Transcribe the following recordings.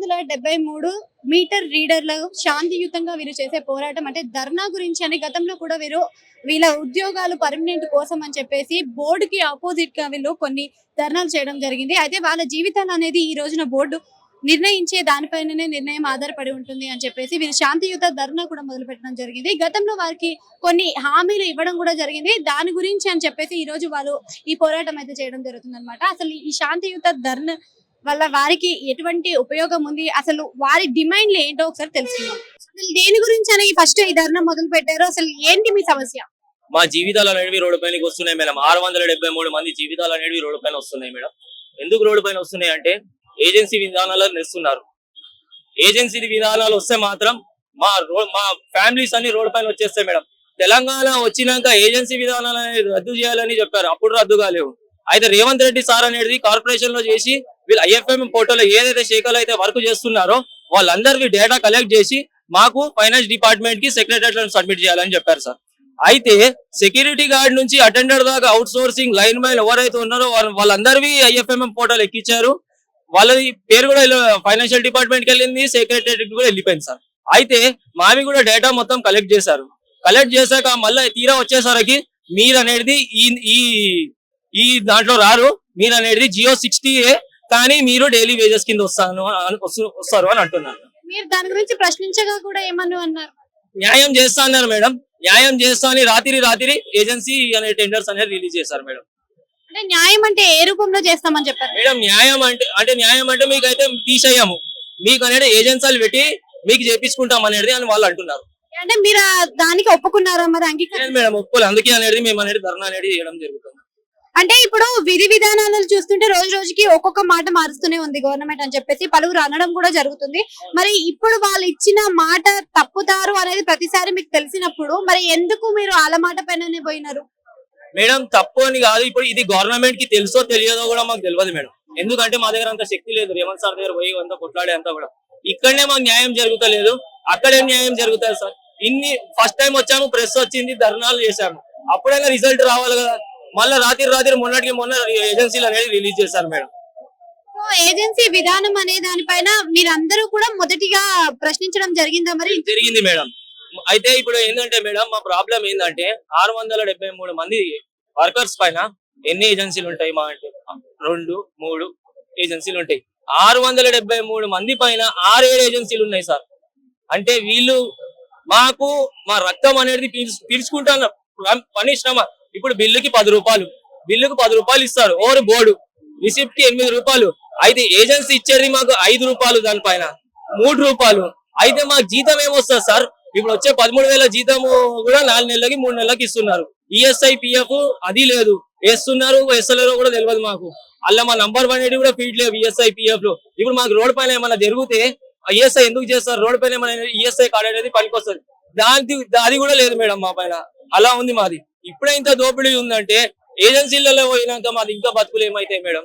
673 metre రీడర్లు శాంతియుతంగా వీరు చేసే పోరాటం అంటే ధర్నా గురించి అని గతంలో కూడా వీళ్ళ ఉద్యోగాలు పర్మనెంట్ కోసం అని చెప్పేసి బోర్డుకి ఆపోజిట్ గా వీళ్ళు కొన్ని ధర్నాలు చేయడం జరిగింది. అయితే వాళ్ళ జీవితాలు అనేది ఈ రోజున బోర్డు నిర్ణయించే దానిపైననే నిర్ణయం ఆధారపడి ఉంటుంది అని చెప్పేసి వీరు శాంతియుత ధర్నా కూడా మొదలు పెట్టడం జరిగింది. గతంలో వారికి కొన్ని హామీలు ఇవ్వడం కూడా జరిగింది. దాని గురించి అని చెప్పేసి ఈ రోజు వాళ్ళు ఈ పోరాటం అయితే చేయడం జరుగుతుంది అన్నమాట. అసలు ఈ శాంతియుత ధర్నా వల్ల వారికి ఎటువంటి ఉపయోగం ఉంది, అసలు వారి డిమాండ్లు ఏంటో ఒకసారి తెలుసుకుందాం. అసలు దేని గురించి అని ఫస్ట్ ఈ ధర్నా మొదలు పెట్టారు, అసలు ఏంటి మీ సమస్య? మా జీవితాలు అనేవి రోడ్డు పైనకి వస్తున్నాయి మేడం. 673 మంది జీవితాలు అనేవి రోడ్డు పైన వస్తున్నాయి మేడం. ఎందుకు రోడ్డు పైన వస్తున్నాయి అంటే ఏజెన్సీ విధానాలను తెస్తున్నారు. ఏజెన్సీ విధానాలు వస్తే మాత్రం మా ఫ్యామిలీస్ అన్ని రోడ్డు పైన వచ్చేస్తాయి మేడం. తెలంగాణ వచ్చినాక ఏజెన్సీ విధానాలు అనేది రద్దు చేయాలని చెప్పారు, అప్పుడు రద్దు కాలేవు. అయితే రేవంత్ రెడ్డి సార్ అనేది కార్పొరేషన్ లో చేసి వీళ్ళు IFM పోర్టల్లో ఏదైతే శాఖలు అయితే వర్క్ చేస్తున్నారో వాళ్ళందరికీ డేటా కలెక్ట్ చేసి మాకు ఫైనాన్స్ డిపార్ట్మెంట్ కి సెక్రటరీ సబ్మిట్ చేయాలని చెప్పారు సార్. అయితే సెక్యూరిటీ గార్డ్ నుంచి అటెండర్ దాకా అవుట్ సోర్సింగ్ లైన్ మ్యాన్ ఎవరైతే ఉన్నారో వాళ్ళందరివి IFM పోర్టల్ ఎక్కించారు. వాళ్ళది పేరు కూడా ఫైనాన్షియల్ డిపార్ట్మెంట్ కి వెళ్ళింది, సెక్రటరీకి కూడా వెళ్ళిపోయింది సార్. అయితే మావి కూడా డేటా మొత్తం కలెక్ట్ చేశారు. కలెక్ట్ చేశాక మళ్ళీ తీరా వచ్చేసరికి మీరు అనేది ఈ దాంట్లో రారు, మీరు అనేది జియో 60A కానీ మీరు డైలీ వేజెస్ కింద వస్తారు అని అంటున్నారు. మీరు దాని గురించి ప్రశ్నించగా కూడా ఏమన్నా అన్నారు? న్యాయం చేస్తా అన్నారు మేడం. న్యాయం చేస్తా అని రాత్రి ఏజెన్సీ అనే టెండర్స్ అనేది రిలీజ్ చేశారు మేడం. అంటే న్యాయం అంటే ఏ రూపంలో చేస్తామని చెప్పారు మేడం? న్యాయం అంటే మీకైతే తీసేయము, మీకు అనేది ఏజెన్సీలు పెట్టి మీకు చేపించుకుంటాం అనేది అని వాళ్ళు అంటున్నారు. అంటే మీరు దానికి ఒప్పుకున్నారా మరి? అంగీకారం మేడం ఒప్పుకోలేదు, అందుకే అనేది మేము అనేది ధర్నా అనేది చేయడం జరుగుతుంది. అంటే ఇప్పుడు విధి విధానాలను చూస్తుంటే రోజు రోజుకి ఒక్కొక్క మాట మారుస్తూనే ఉంది గవర్నమెంట్ అని చెప్పేసి పలువురు అనడం కూడా జరుగుతుంది. మరి ఇప్పుడు వాళ్ళు ఇచ్చిన మాట తప్పుతారు అనేది ప్రతిసారి మీకు తెలిసినప్పుడు మరి ఎందుకు మీరు వాళ్ళ మాట పైననే పోయినారు? మేడం తప్పు అని కాదు, ఇప్పుడు ఇది గవర్నమెంట్ కి తెలుసో తెలియదో కూడా మాకు తెలియదు మేడం. ఎందుకంటే మా దగ్గర అంత శక్తి లేదు, రేవంత్ సార్ దగ్గర పోయి అంతా కొట్లాడే అంతా కూడా. ఇక్కడనే మాకు న్యాయం జరుగుతలేదు, అక్కడేం న్యాయం జరుగుతుంది సార్? ఫస్ట్ టైం వచ్చాము, ప్రెస్ వచ్చింది, ధర్నాలు చేశాము, అప్పుడైనా రిజల్ట్ రావాలి కదా. మళ్ళీ రాత్రి మొన్న ఏజెన్సీలు అనేది రిలీజ్ చేశారు మేడం. ఏజెన్సీ విధానం అనే దానిపైన మీరందరూ కూడా మొదటిగా ప్రశ్నించడం జరిగిందా? మరి జరిగింది మేడం. అయితే ఇప్పుడు ఏంటంటే మేడం మా ప్రాబ్లం ఏంటంటే 673 మంది వర్కర్స్ పైన ఎన్ని ఏజెన్సీలు ఉంటాయి? మా అంటే 2-3 ఏజెన్సీలు ఉంటాయి. 673 మంది పైన 6-7 ఏజెన్సీలు ఉన్నాయి సార్. అంటే వీళ్ళు మాకు మా రక్తం అనేది పీల్చుకుంటాను పని శ్రమ. ఇప్పుడు బిల్లుకి 10 రూపాయలు ఇస్తారు, ఓవర్ బోర్డు రిసిప్ట్ కి 8 రూపాయలు. అయితే ఏజెన్సీ ఇచ్చేది మాకు 5 రూపాయలు, దానిపైన 3 రూపాయలు. అయితే మాకు జీతం ఏమొస్తుంది సార్? ఇప్పుడు వచ్చే 13,000 జీతము కూడా 4 నెలలకి 3 నెలలకి ఇస్తున్నారు. ESI PF అది లేదు, వేస్తున్నారు వేస్తలేరో కూడా తెలియదు మాకు. అలా మా నంబర్ అనేది కూడా ఫీడ్ లేవు ESI PF లో. ఇప్పుడు మాకు రోడ్ పైన ఏమైనా జరిగితే ESI ఎందుకు చేస్తారు? రోడ్ పైన ఏమైనా ESI కార్డు అనేది పనికొస్తుంది, అది కూడా లేదు మేడం మా పైన. అలా ఉంది మాది. ఇప్పుడే ఇంత దోపిడీ ఉందంటే ఏజెన్సీలలో పోయినాక మాది ఇంకా బతుకులు ఏమైతాయి మేడం?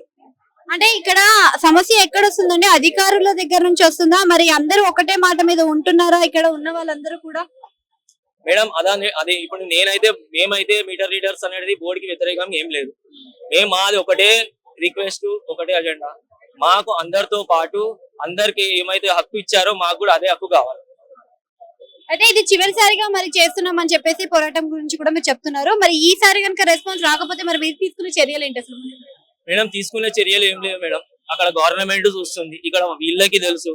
అంటే ఇక్కడ సమస్య ఎక్కడ వస్తుందండి? అధికారుల దగ్గర నుంచి వస్తుందా? మరి అందరూ ఒకటే మాట మీద ఉంటున్నారా ఇక్కడ ఉన్న వాళ్ళందరూ కూడా? మేడం అదే ఇప్పుడు మేమైతే మీటర్ రీడర్స్ అనేది బోర్డుకి వ్యతిరేకంగా ఏం లేదు. మాది ఒకటే రిక్వెస్ట్, ఒకటే అజెండా. మాకు అందరితో పాటు అందరికి ఏమైతే హక్కు ఇచ్చారో మాకు కూడా అదే హక్కు కావాలి. అంటే ఇది చివరిసారిగా మరి చేస్తున్నాం అని చెప్పేసి పోరాటం గురించి కూడా మీరు చెప్తున్నారు. మరి ఈసారి కనుక రెస్పాన్స్ రాకపోతే మరి మీరు తీసుకునే చర్యలు ఏంటి అసలు? మేడం తీసుకునే చర్యలు ఏం లేవు మేడం. అక్కడ గవర్నమెంట్ చూస్తుంది, ఇక్కడ వీళ్ళకి తెలుసు.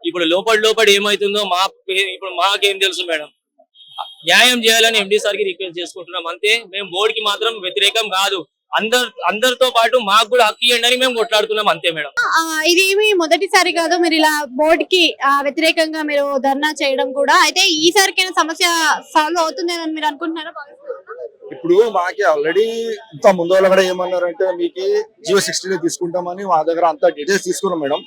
ఇప్పుడు లోపల ఏమైతుందో ఇప్పుడు మాకేం తెలుసు మేడం? న్యాయం చేయాలని MD సార్కి రిక్వెస్ట్ చేసుకుంటున్నాం అంతే. మేము బోర్డుకి మాత్రం వ్యతిరేకం కాదు, అందరితో పాటు మాకు కూడా హక్కు ఇవ్వండి అని మేము కొట్లాడుతున్నాం అంతే మేడం. ఇదేమి మొదటిసారి కాదు మీరు ఇలా బోర్డుకి వ్యతిరేకంగా మీరు ధర్నా చేయడం కూడా. అయితే ఈసారికైనా సమస్య సాల్వ్ అవుతుందని మీరు అనుకుంటున్నారా? ఇప్పుడు మాకి ఆల్రెడీ ఇంత ముందు వాళ్ళు కూడా ఏమన్నారంటే మీకు జియో 60 తీసుకుంటామని మా దగ్గర అంత డీటెయిల్స్ తీసుకున్నాం మేడం.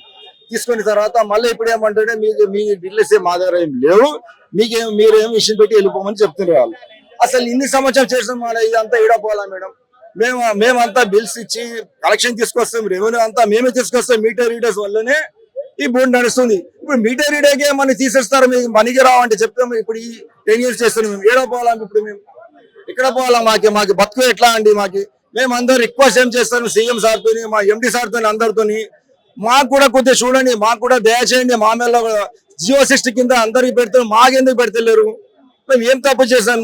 తీసుకున్న తర్వాత మళ్ళీ ఇప్పుడు ఏమంటే మీ డీటెయిల్స్ మా దగ్గర ఏం లేవు, మీరేం విషయం పెట్టి వెళ్ళిపోమని చెప్తున్నారు వాళ్ళు. అసలు ఇన్ని సంవత్సరం చేసిన మన ఇదంతా ఈడపోవాలా మేడం? మేమంతా బిల్స్ ఇచ్చి కలెక్షన్ తీసుకొస్తాం, రెవెన్యూ అంతా మేమే తీసుకొస్తాం. మీటర్ రీడర్స్ వల్లనే ఈ బోర్డు నడుస్తుంది. ఇప్పుడు మీటర్ రీడర్కే మనకి తీసేస్తారు, మీకు మనకి రావంటే చెప్తాము. ఇప్పుడు ఈ 10 years చేస్తున్నాం, మేము ఏడపోవాలా? ఇప్పుడు మేము ఇక్కడ పోవాలా? మాకు బతుకు ఎట్లా అండి? మేము అందరూ రిక్వెస్ట్ ఏం చేస్తాను సీఎం సార్తో, మా MD సార్తో, అందరితో మాకు కూడా కొద్దిగా చూడండి, మాకు కూడా దయచేయండి. మా మీద జియో 60 కింద అందరికి పెడతారు, మాకెందుకు పెడతలేరు? మేము ఏం తప్పు చేసాం?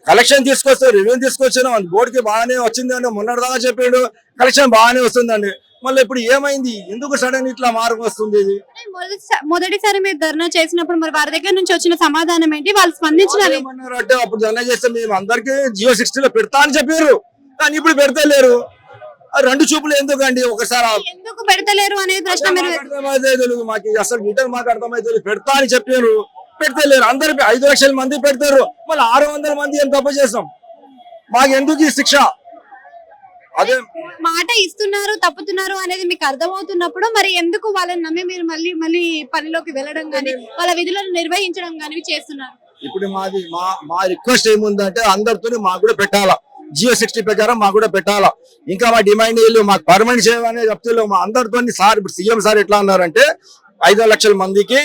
కలెక్షన్ తీసుకొస్తారు, రివ్యూ తీసుకొచ్చాను, బోర్డుకి బాగానే వచ్చిందని మొన్నటిదాకా చెప్పాడు, కలెక్షన్ బాగానే వస్తుందండి. మళ్ళీ ఇప్పుడు ఏమైంది? ఎందుకు సడన్ ఇట్లా మార్పు వస్తుంది? ఇది మొదటిసారి మీరు ధర్నా చేసినప్పుడు మరి వారి దగ్గర నుంచి వచ్చిన సమాధానం ఏంటి? వాళ్ళు స్పందించిన అంటే అప్పుడు ధర్నా చేస్తే మేము అందరికి జియో 60 లో పెడతా అని చెప్పారు, కానీ ఇప్పుడు పెడతలేరు. ఆ రెండు చూపులు ఎందుకండి? ఒకసారి ఎందుకు పెడతలేరు అనేది ప్రశ్న మీరు అర్థమైతే మాకు అసలు గిటర్ మాకు అర్థమైతే పెడతా అని చెప్పారు, పెడతలేరు. అందరికి 5 లక్షల మంది పెడతారు, మళ్ళీ 600 మంది ఏం తప్పు చేస్తాం? మాకు ఎందుకు ఈ శిక్ష? అదే మాట ఇస్తున్నారు తప్పుతున్నారు అనేది మీకు అర్థమవుతున్నప్పుడు మరి ఎందుకు వాళ్ళని నమ్మి మీరు మళ్ళీ మళ్ళీ పనిలోకి వెళ్ళడం గానీ వాళ్ళ విధులను నిర్వహించడం గానీ చేస్తున్నారు? ఇప్పుడు మాది మా రిక్వెస్ట్ ఏముందంటే అందరితో మాకు కూడా పెట్టాలా, జియో 60 ప్రకారం మాకు కూడా పెట్టాలా. ఇంకా మా డిమాండ్ వీళ్ళు మాకు పర్మనెంట్ చేయమనే చెప్తే మా అందరితో సార్ ఇప్పుడు సీఎం సార్ ఎట్లా అన్నారంటే 5 లక్షల మందికి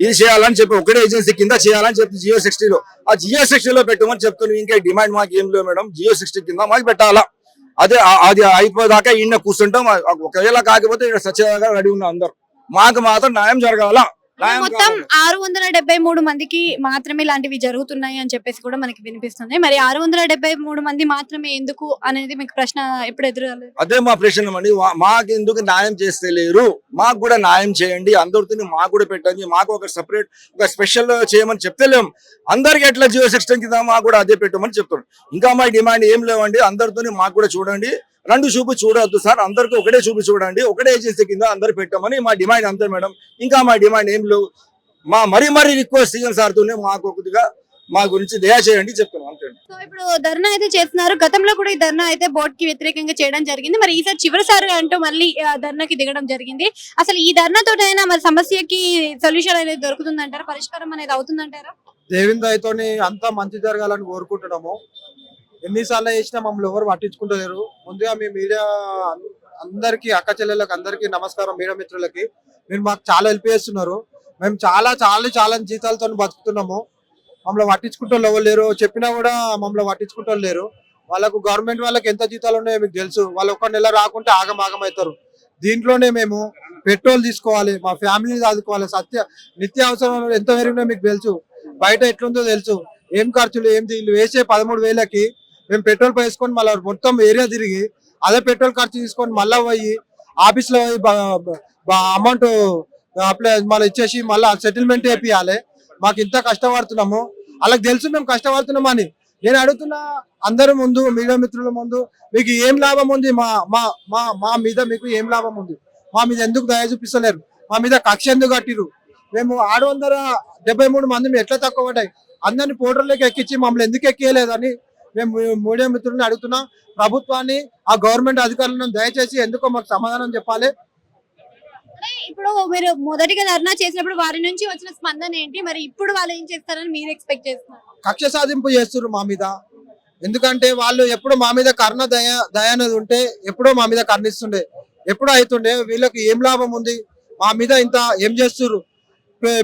ఇది చేయాలని చెప్పి ఒకటే ఏజెన్సీ కింద చేయాలని చెప్పి జియో 60 లో ఆ జియో 60 లో పెట్టమని చెప్తున్నాం. ఇంకా డిమాండ్ మాకు ఏం లేవు మేడం, జియో 60 కింద మాకు పెట్టాలా. అదే అది అయిపోదాకా ఈయన కూర్చుంటాం. ఒకవేళ కాకపోతే ఇక్కడ సత్యగా రెడీ ఉన్నాం అందరు. మాకు మాత్రం న్యాయం జరగాల. మొత్తం 673 మందికి మాత్రమే ఇలాంటివి జరుగుతున్నాయి అని చెప్పేసి కూడా మనకి వినిపిస్తుంది. మరి 673 మంది మాత్రమే ఎందుకు అనేది మీకు ప్రశ్న ఎప్పుడు ఎదురలేదు? అదే మా ప్రశ్న అండి. మాకు ఎందుకు న్యాయం చేస్తే లేరు? మాకు కూడా న్యాయం చేయండి, అందరితో మాకు కూడా పెట్టండి. మాకు ఒక సెపరేట్ ఒక స్పెషల్ చేయమని చెప్తలేం. అందరికి ఎట్లా జియో 60 కింద మాకు కూడా అదే పెట్టమని చెప్తున్నాం. ఇంకా మా డిమాండ్ ఏం లేవండి. అందరితో మాకు కూడా చూడండి, రెండు చూపు చూడొద్దు సార్, అందరికి ఒకటే చూపు చూడండి, ఒకటే ఏజెన్సీ కింద అందరు పెట్టమని మా డిమాండ్ అంతే మేడం. ఇంకా మా డిమాండ్ ఏం లేవు. మరీ రిక్వెస్ట్ సీఎం సార్ తోనే మాకు కొద్దిగా మా గురించి దయ చేయండి చెప్తున్నాం అంతే. సో ఇప్పుడు ధర్నా అయితే చేస్తున్నారు. గతంలో కూడా ఈ ధర్నా అయితే బోర్డు కి వ్యతిరేకంగా చేయడం జరిగింది. మరి ఈసారి చివరిసారి అంటూ మళ్ళీ ధర్నాకి దిగడం జరిగింది. అసలు ఈ ధర్నాతోటైనా మరి సమస్యకి సొల్యూషన్ అనేది దొరుకుతుందంటారా? పరిష్కారం అనేది అవుతుందంటారా? దేవింద్ దయతోని అంతా మంచి జరగాలని కోరుకుంటున్నాము. ఎన్నిసార్లు చేసినా మమ్మల్ని ఎవరు పట్టించుకుంటలేరు. ముందుగా మీ మీడియా అందరికి, అక్క చెల్లెళ్ళకి అందరికి నమస్కారం. మీడియా మిత్రులకి మీరు మాకు చాలా హెల్ప్ చేస్తున్నారు. మేము చాలా జీతాలతో బతుకుతున్నాము. మమ్మల్ని పట్టించుకుంటూ ఎవరు లేరు. చెప్పినా కూడా మమ్మల్ని పట్టించుకుంటూ లేరు. వాళ్ళకు గవర్నమెంట్ వాళ్ళకి ఎంత జీతాలు ఉన్నాయో మీకు తెలుసు. వాళ్ళు ఒక నెల రాకుంటే ఆగం అవుతారు. దీంట్లోనే మేము పెట్రోల్ తీసుకోవాలి, మా ఫ్యామిలీని చదువుకోవాలి. నిత్య అవసరం ఎంత పెరిగినా మీకు తెలుసు, బయట ఎట్లుందో తెలుసు. ఏం ఖర్చులు ఏంటి? వీళ్ళు వేసే 13,000కి మేము పెట్రోల్ వేసుకొని మళ్ళీ మొత్తం ఏరియా తిరిగి అదే పెట్రోల్ ఖర్చు తీసుకొని మళ్ళీ పోయి ఆఫీస్లో పోయి అమౌంట్ అప్లై మళ్ళీ ఇచ్చేసి మళ్ళీ సెటిల్మెంట్ వేపియాలి. మాకు ఇంత కష్టపడుతున్నాము, వాళ్ళకి తెలుసు మేము కష్టపడుతున్నామని. నేను అడుగుతున్నా అందరి ముందు, మీడియా మిత్రుల ముందు, మీకు ఏం లాభం ఉంది? మా మీద మీకు ఏం లాభం ఉంది? మా మీద ఎందుకు దయ చూపిస్తలేరు? మా మీద కక్ష ఎందుకు కట్టిరు? మేము 673 మంది ఎట్లా తక్కువ పడ్డాయి? అందరిని పోర్టర్లోకి ఎక్కించి మమ్మల్ని ఎందుకు ఎక్కియలేదని మేము మీడియా మిత్రులని అడుగుతున్నా. ప్రభుత్వాన్ని, ఆ గవర్నమెంట్ అధికారులను దయచేసి ఎందుకో మాకు సమాధానం చెప్పాలి. ఇప్పుడు మీరు మొదటిగా ధర్నా చేసినప్పుడు వారి నుంచి వచ్చిన స్పందన ఏంటి? మరి ఇప్పుడు వాళ్ళు ఏం చేస్తారని మీరు ఎక్స్పెక్ట్ చేస్తున్నారు? కక్ష సాధింపు చేస్తున్నారు మా మీద. ఎందుకంటే వాళ్ళు ఎప్పుడు మా మీద కర్ణ దయ అనేది ఉంటే ఎప్పుడో మా మీద కర్ణిస్తుండే, ఎప్పుడో అవుతుండే. వీళ్ళకి ఏం లాభం ఉంది? మా మీద ఇంత ఏం చేస్తున్నారు?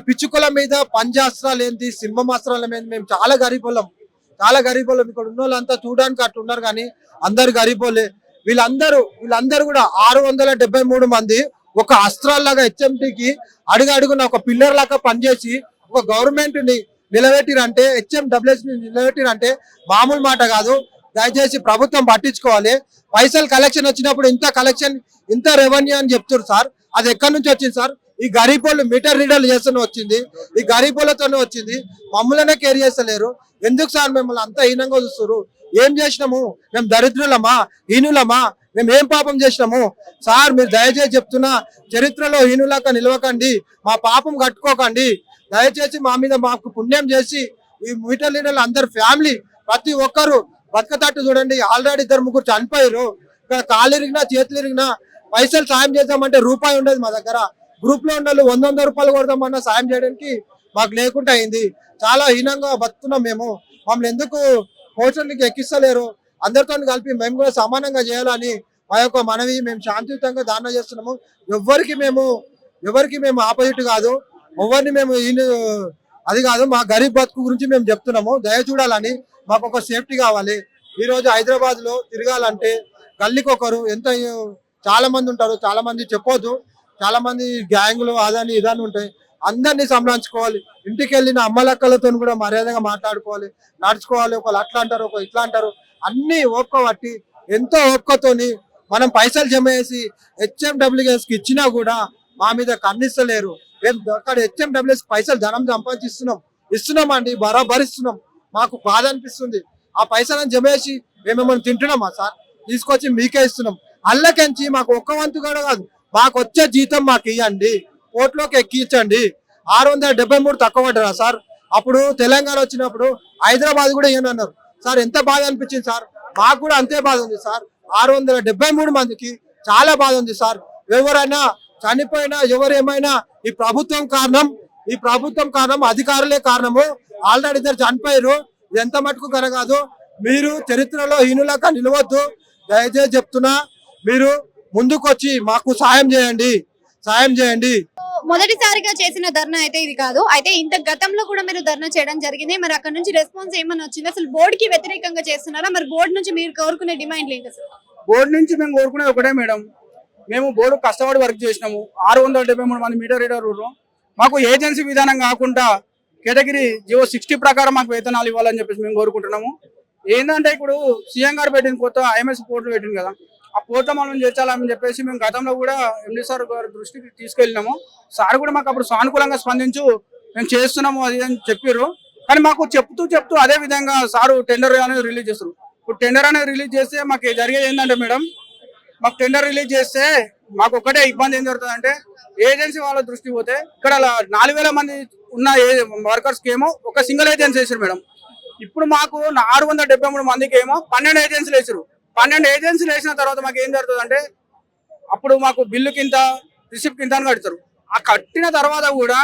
పిచ్చుకల మీద పంచాస్త్రాలు ఏంటి, సింహమాస్త్రాలు ఏంటి? మేము చాలా గరీబోళ్ళం. ఇక్కడ ఉన్న వాళ్ళంతా చూడడానికి అట్లా ఉన్నారు, కానీ అందరు గరీబోళ్ళే. వీళ్ళందరూ కూడా 673 మంది ఒక అస్త్రాల్లాగా హెచ్ఎంటీకి అడుగున ఒక పిల్లర్ లాగా పనిచేసి ఒక గవర్నమెంట్ ని నిలబెట్టిరంటే, HMWS ని నిలబెట్టిరంటే మామూలు మాట కాదు. దయచేసి ప్రభుత్వం పట్టించుకోవాలి. పైసలు కలెక్షన్ వచ్చినప్పుడు ఇంత కలెక్షన్, ఇంత రెవెన్యూ అని చెప్తారు సార్. అది ఎక్కడి నుంచి వచ్చింది సార్? ఈ గరీబోళ్ళు మీటర్ రీడర్లు చేస్తూనే వచ్చింది, ఈ గరీబోళ్ళతోనే వచ్చింది. మమ్మల్నే కేర్ చేస్తలేరు. ఎందుకు సార్ మిమ్మల్ని అంత హీనంగా చూస్తారు? ఏం చేసినాము? మేము దరిద్రులమా, హీనులమా? మేము ఏం పాపం చేసినాము? సార్ మీరు దయచేసి చెప్తున్నా, చరిత్రలో హీనులాగా నిలవకండి, మా పాపం కట్టుకోకండి. దయచేసి మా మీద మాకు పుణ్యం చేసి ఈ మీటర్ లీడర్లు అందరు ఫ్యామిలీ ప్రతి ఒక్కరు బతకతట్టు చూడండి. ఆల్రెడీ 2-3 చనిపోయారు. ఇక్కడ కాళ్ళు ఇరిగినా చేతులు ఇరిగినా పైసలు సాయం చేద్దామంటే రూపాయి ఉండదు మా దగ్గర. గ్రూప్ లో ఉండాలి, 100 రూపాయలు కొడదామన్నా సాయం చేయడానికి మాకు లేకుండా అయింది. చాలా హీనంగా బతుకున్నాం మేము. మమ్మల్ని ఎందుకు పోస్టర్లకి ఎక్కిస్తలేరు? అందరితో కలిపి మేము కూడా సమానంగా చేయాలని మా యొక్క మనవి. మేము శాంతియుతంగా ధారణ చేస్తున్నాము. ఎవరికి మేము ఆపోజిట్ కాదు, ఎవరిని మేము అది కాదు. మా గరీబ్ బతుకు గురించి మేము చెప్తున్నాము. దయ చూడాలని, మాకు ఒక సేఫ్టీ కావాలి. ఈ రోజు హైదరాబాద్ లో తిరగాలంటే గల్లీకి ఒకరు, ఎంత చాలా మంది ఉంటారు, చాలా మంది చెప్పొద్దు. చాలా మంది గ్యాంగులు అదని ఇదని ఉంటాయి. అందరినీ సంభాళించుకోవాలి. ఇంటికి వెళ్ళిన అమ్మలక్కలతో కూడా మర్యాదగా మాట్లాడుకోవాలి, నడుచుకోవాలి. ఒకళ్ళు అట్లా అంటారు, ఒకళ్ళు ఇట్లా అంటారు. అన్ని ఓపిక పట్టి ఎంతో ఓపికతోని మనం పైసలు జమ చేసి HMWS కి ఇచ్చినా కూడా మా మీద కన్నిస్తలేరు. అక్కడ HMWS పైసలు ధనం ఇస్తున్నామండి, బరాబర్ ఇస్తున్నాం. మాకు బాధ అనిపిస్తుంది. ఆ పైసలను జమ చేసి మేమేమన్నా తింటున్నామా సార్? తీసుకొచ్చి మీకే ఇస్తున్నాం. అల్లకెంచి మాకు ఒక్క వంతు కూడా కాదు, మాకు వచ్చే జీతం మాకు ఇవ్వండి, కోట్లోకి ఎక్కించండి. 673 తక్కువ పడ్డారా సార్? అప్పుడు తెలంగాణ వచ్చినప్పుడు హైదరాబాద్ కూడా ఇవ్వను అన్నారు సార్. ఎంత బాధ అనిపించింది సార్? మాకు కూడా అంతే బాధ ఉంది సార్. 673 మందికి చాలా బాధ ఉంది సార్. ఎవరైనా చనిపోయినా ఎవరేమైనా ఈ ప్రభుత్వం కారణం, అధికారులే కారణము. ఆల్రెడీ ఇద్దరు చనిపోయారు. ఇది ఎంత మటుకు కరగాదు. మీరు చరిత్రలో హీనులాగా నిలవద్దు. దయచేసి చెప్తున్నా, మీరు ముందుకొచ్చి మాకు సాయం చేయండి. మొదటిసారిగా చేసిన ధర్నా అయితే ఇది కాదు. అయితే ఇంత గతంలో కూడా మీరు ధర్నా చేయడం జరిగింది. మరి అక్కడ నుంచి రెస్పాన్స్ ఏమన్నా వచ్చింది? అసలు బోర్డు కి వ్యతిరేకంగా చేస్తున్నారా? మరి బోర్డు నుంచి మీరు కోరుకునే డిమాండ్లు ఏంటి అసలు? బోర్డు నుంచి మేము కోరుకునేది ఒకటే మేడం, మేము బోర్డు కష్టపడి వర్క్ చేసినాము. 673 మంది మీటర్ రీడర్. మాకు ఏజెన్సీ విధానం కాకుండా కేటగిరీ జియో 60 ప్రకారం మాకు వేతనాలు ఇవ్వాలని చెప్పేసి మేము కోరుకుంటున్నాము. ఏంటంటే ఇప్పుడు సీఎం గారు పెట్టిన కొత్త IMS పోర్టల్ పెట్టింది కదా, ఆ పోర్టల్ మనం చేర్చాలని చెప్పేసి మేము గతంలో కూడా MD సార్ గారి దృష్టికి తీసుకెళ్ళినాము. సార్ కూడా మాకు అప్పుడు సానుకూలంగా స్పందించు మేము చేస్తున్నాము అది అని చెప్పారు. కానీ మాకు చెప్తూ అదే విధంగా సారు టెండర్ అనేది రిలీజ్ చేస్తారు. ఇప్పుడు టెండర్ అనేది రిలీజ్ చేస్తే మాకు జరిగేది ఏంటంటే మేడం, మాకు టెండర్ రిలీజ్ చేస్తే మాకు ఒకటే ఇబ్బంది ఏం జరుగుతుందంటే, ఏజెన్సీ వాళ్ళ దృష్టి పోతే ఇక్కడ 4000 మంది ఉన్న వర్కర్స్ కి ఏమో ఒక సింగిల్ ఏజెన్సీ వేసారు మేడం. ఇప్పుడు మాకు 673 మందికి ఏమో 12 ఏజెన్సీలు వేసారు. 12 ఏజెన్సీలు వేసిన తర్వాత మాకు ఏం జరుగుతుందంటే, అప్పుడు మాకు బిల్లు కింద రిసిప్ట్ కింద కడతారు. ఆ కట్టిన తర్వాత కూడా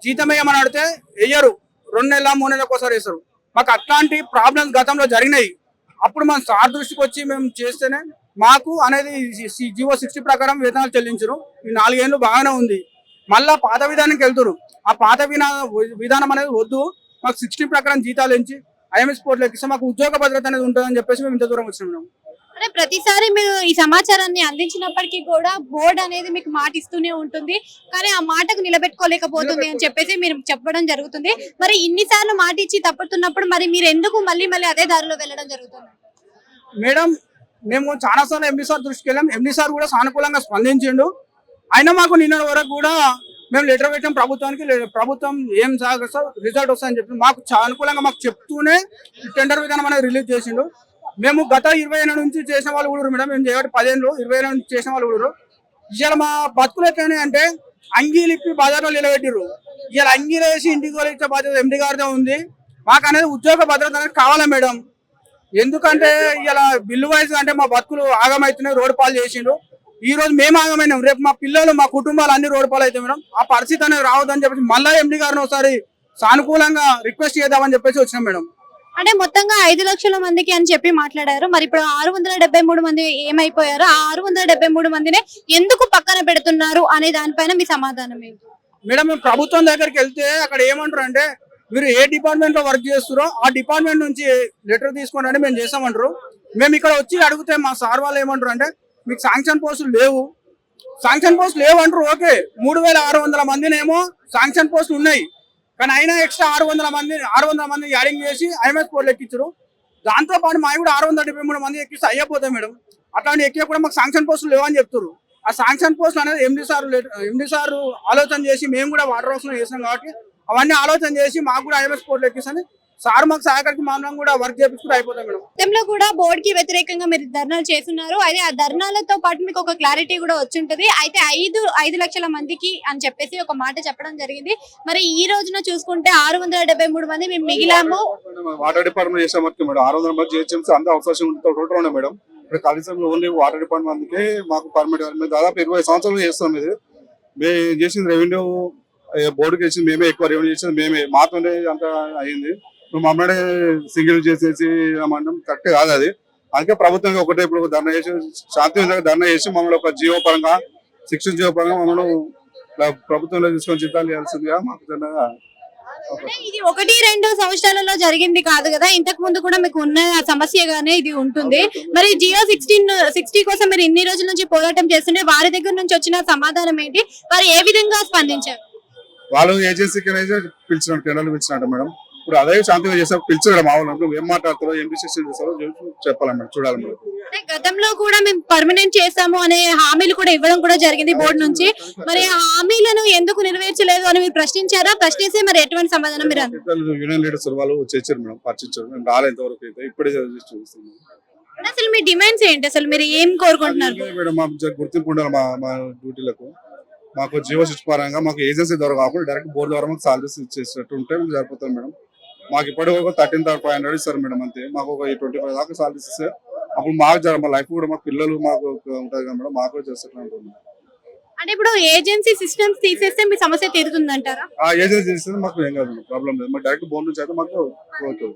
జీతం వేయమని అడిగితే వేయరు. 2 నెలల 3 నెలలకు ఒకసారి వేస్తారు. మాకు అట్లాంటి ప్రాబ్లమ్స్ గతంలో జరిగినాయి. అప్పుడు మన సార్ దృష్టికి వచ్చి మేము చేస్తేనే మాకు అనేది జియో 60 ప్రకారం వేతనాలు చెల్లించరు. ఈ 4 ఏళ్ళు బాగానే ఉంది. మళ్ళా పాత విధానానికి వెళ్తారు. ఆ పాత విధానం అనేది వద్దు, మాకు 60 ప్రకారం జీతాలు ఇచ్చి IMS పోర్టల్ ఎక్కిస్తే మాకు ఉద్యోగ భద్రత అనేది ఉంటుందని చెప్పేసి మేము ఇంత దూరం వచ్చినాం. అంటే ప్రతిసారి మీరు ఈ సమాచారాన్ని అందించినప్పటికీ కూడా బోర్డు అనేది మీకు మాట ఇస్తూనే ఉంటుంది, కానీ ఆ మాటకు నిలబెట్టుకోలేకపోతుంది అని చెప్పేసి మీరు చెప్పడం జరుగుతుంది. మరి ఇన్నిసార్లు మాట ఇచ్చి తప్పుతున్నప్పుడు మరి మీరు ఎందుకు మళ్ళీ అదే దారిలో వెళ్ళడం జరుగుతుంది? మేడం, మేము చాలా సార్లు MD సార్ దృష్టికి వెళ్ళాం. MD సార్ కూడా సానుకూలంగా స్పందించిండు. అయినా మాకు నిన్న వరకు కూడా మేము లెటర్ పెట్టాం ప్రభుత్వానికి. ప్రభుత్వం ఏం రిజల్ట్ వస్తుందని చెప్పి మాకు అనుకూలంగా మాకు చెప్తూనే టెండర్ విధానం అనేది రిలీజ్ చేసిండు. మేము గత 20 ఏళ్ళ నుంచి చేసిన వాళ్ళు కూడా మేడం, మేము చేయబట్టి 10 ఏళ్ళు 20 ఏళ్ళ నుంచి చేసిన వాళ్ళు కూడా ఇవాళ మా బతుకులు ఎట్లనే అంటే అంగీలు ఇప్పి బజార్లో నిలబెట్టిర్రు. ఇవాళ అంగీలు వేసి ఇంటికి ఇచ్చే బాధ్యత MD గారితో ఉంది. మాకు అనేది ఉద్యోగ భద్రత అనేది కావాలా మేడం. ఎందుకంటే ఇలా బిల్లు వైజ్ అంటే మా బతుకులు ఆగమవుతున్నాయి, రోడ్డు పాలు చేసిండు. ఈ రోజు మేము ఆగమైనాం, రేపు మా పిల్లలు మా కుటుంబాలు అన్ని రోడ్డు పాలు అవుతాయి మేడం. ఆ పరిస్థితి అనేది రావద్దని చెప్పేసి మళ్ళా MD గారిని ఒకసారి సానుకూలంగా రిక్వెస్ట్ చేద్దామని చెప్పేసి వచ్చినాం మేడం. అంటే మొత్తంగా 5 లక్షల మందికి అని చెప్పి మాట్లాడారు. మరి ఇప్పుడు 673 మంది ఏమైపోయారు? ఆ 673 మందిని ఎందుకు పక్కన పెడుతున్నారు అనే దానిపైన మీ సమాధానం ఏంటి? మేడం, మేము ప్రభుత్వం దగ్గరికి వెళ్తే అక్కడ ఏమంటారు అంటే, మీరు ఏ డిపార్ట్మెంట్ లో వర్క్ చేస్తారో ఆ డిపార్ట్మెంట్ నుంచి లెటర్ తీసుకోండి మేము చేసామంటారు. మేము ఇక్కడ వచ్చి అడిగితే మా సార్ వాళ్ళు ఏమంటారు అంటే, మీకు శాంక్షన్ పోస్టులు లేవు అంటారు. ఓకే, 3600 మందినేమో శాంక్షన్ పోస్టులు ఉన్నాయి, కానీ అయినా ఎక్స్ట్రా 600 మంది యాడింగ్ చేసి IMS పోర్టల్ ఎక్కించారు. దాంతో పాటు మాకు కూడా 673 మంది ఎక్కిస్తే అయిపోతాయి మేడం. అట్లాంటి ఎక్కి కూడా మాకు శాంక్షన్ పోస్టులు లేవని చెప్తారు. ఆ శాంక్షన్ పోస్టులు అనేది MD సార్ ఆలోచన చేసి మేము కూడా వాటర్ హౌస్ లో చేసాం కాబట్టి అవన్నీ ఆలోచన చేసి మాకు కూడా IMS పోర్టల్ ఎక్కిస్తాను. సార్ మాకు సహాయకారికి మనం కూడా వర్క్ చేపించుకుంటే అయిపోతాం మేడం. గతంలో కూడా బోర్డు కి వ్యతిరేకంగా మీరు ధర్నాలు చేస్తున్నారు. అయితే ఆ ధర్నాలతో పాటు మీకు ఒక క్లారిటీ కూడా వచ్చి ఉంటుంది. అయితే 5 లక్షల మందికి అని చెప్పేసి ఒక మాట చెప్పడం జరిగింది. మరి ఈ రోజున చూసుకుంటే 673 మంది మేము మిగిలాము. వాటర్ డిపార్ట్మెంట్ చేసే మటుకు మేడం 600 మంది GHMC అంతా అవకాశం టోటల్ ఉన్నాయి మేడం. ఇప్పుడు కనీసం ఓన్లీ వాటర్ డిపార్ట్మెంట్ మందికి మాకు పర్మిట్ దాదాపు 20 సంవత్సరాలు చేస్తాం. ఇది మేము చేసింది రెవెన్యూ బోర్డుకి చేసింది మేమే, ఎక్కువ రెవెన్యూ చేసింది మేమే, మాతోనే అంత అయింది. మమ్మల్ని సింగిల్ చేసేసి మండలం కరెక్ట్ కాదు అది. అందుకే ప్రభుత్వం ఒకటే ఇప్పుడు ధర్నా చేసి శాంతియుతంగా ధర్నా చేసి మమ్మల్ని ఒక జియో పరంగా 60 జియో పరంగా మమ్మల్ని ప్రభుత్వంలో తీసుకొని జీతాలు చేయాల్సిందిగా మాకు అంటే ఇది 1-2 సంవత్సరాలలో జరిగింది కాదు కదా, ఇంతకు ముందు కూడా మీకు ఉన్న సమస్యగానే ఇది ఉంటుంది. మరి జియో 60 కోసం మీరు ఇన్ని రోజుల నుంచి పోరాటం చేస్తుంటే వారి దగ్గర నుంచి వచ్చిన సమాధానం ఏంటి, వారు ఏ విధంగా స్పందించారు? వాళ్ళు ఏజెన్సీకి పిలిచినట్టు టెండర్లు పిలిచినట్టు మేడం. ఇప్పుడు అదే శాంతిగా చేస్తే పిలిచారు మామూలు ఏం మాట్లాడతారో ఏం డిసిషన్ చేస్తారో చెప్పాలి మేడం, చూడాలి మేడం. అంటే గతంలో కూడా మేము పర్మనెంట్ చేస్తాము అనే హామీలు కూడా ఇవ్వడం కూడా జరిగింది బోర్డు నుంచి. మరి ఆ హామీలను ఎందుకు నెరవేర్చలేదు అని మీరు ప్రశ్నించారా? ప్రశ్నిస్తే మరి ఎటువంటి సమాధానం మీరు అన్నారు? యూనియన్ లీడర్స్ వాళ్ళు చేశారు మేడం, పరిచించారు. మేము రాలేదు వరకు అయితే ఇప్పుడే చూస్తున్నాం అసలు మీ డిమాండ్స్ ఏంటి, అసలు మీరు ఏం కోరుకుంటున్నారు? మేడం. మాకు గుర్తింపు ఉండాలి మా డ్యూటీలకు. మాకు జియో సిక్స్ పరంగా మాకు ఏజెన్సీ ద్వారా కాకుండా డైరెక్ట్ బోర్డు ద్వారా మాకు సాలరీస్ ఇచ్చేసినట్టు ఉంటే సరిపోతుంది మేడం. మాకు ఇప్పటి వరకు 13,500 ఇస్తారు మేడం అంతే. మాకు ఒక 25 దాకా సాలరీస్ ఇస్తే అప్పుడు మాకు మా లైఫ్ కూడా మా పిల్లలు మాకు ఉంటుంది కదా మేడం, మాకు కూడా చేసేట్లు ఉంటుంది. అంటే ఇప్పుడు ఏజెన్సీ సిస్టమ్స్ తీసేస్తే మీ సమస్య తీరుతుందంటారా? ఆ ఏజెన్సీ చేస్తే మాకు ఏం కాదు, ప్రాబ్లం లేదు. మాకు డైరెక్ట్ బోర్డు నుంచి అయితే మాకు ఓకే.